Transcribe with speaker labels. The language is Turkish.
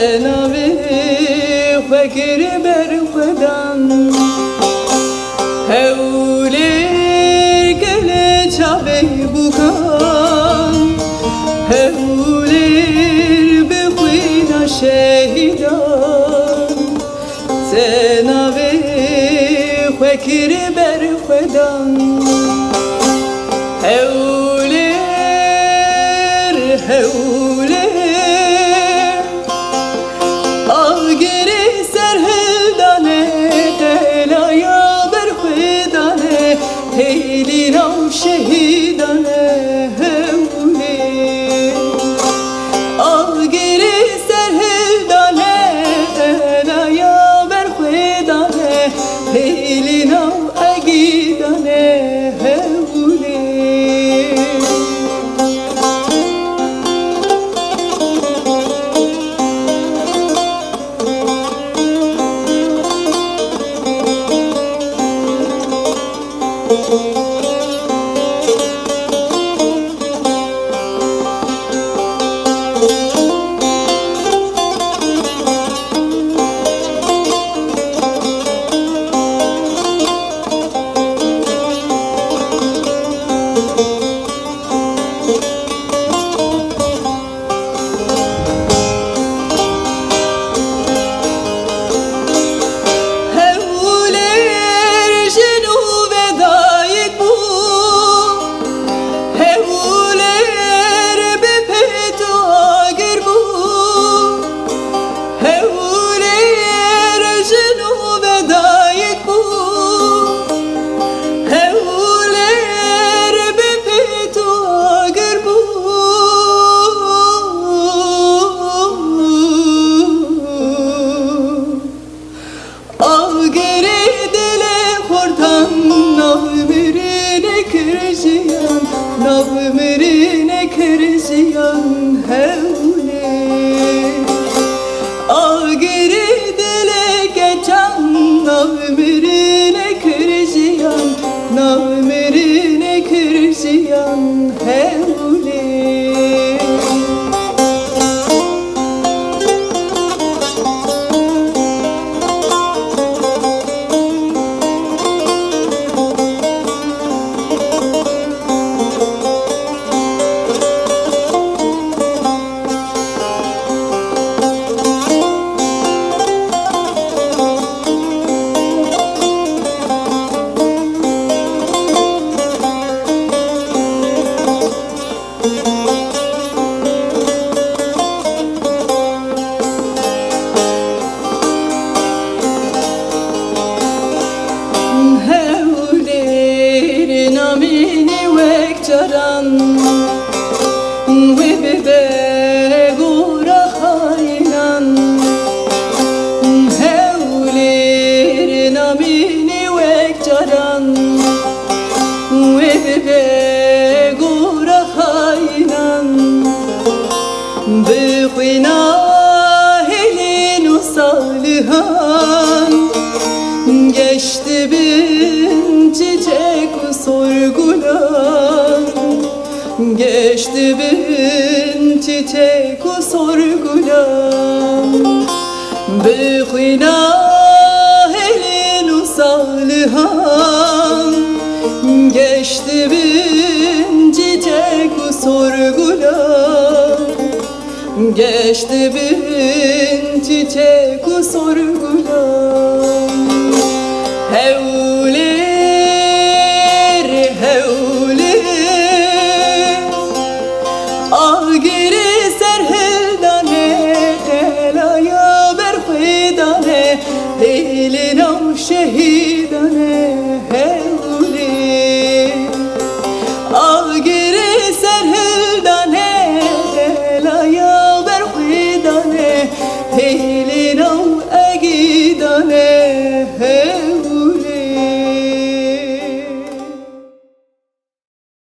Speaker 1: سناوی فکر بر خودم هولیر گل چاوی بکن هولیر بخوینا شهیدان سناوی فکر بر خودم هولیر آگری سرهلدانه دلایا بر خودانه هیلی نو شهیدانه هولیر آگری سرهلدانه دلایا بر خودانه هیلی نو اگیدانه نظمرine kırziyan hevle Ağgeri dile geçen navmerine kırziyan hevle بخوینا هلین و صالحان geçti bin çiçek و sorgulan geçti bin çiçek و sorgulan بخوینا هلین و صالحان geçti bin çiçek و sorgulan geçti bin çiçek و sorgulan hevlir ağgiri serhildane delaya berfidane hilina şehidane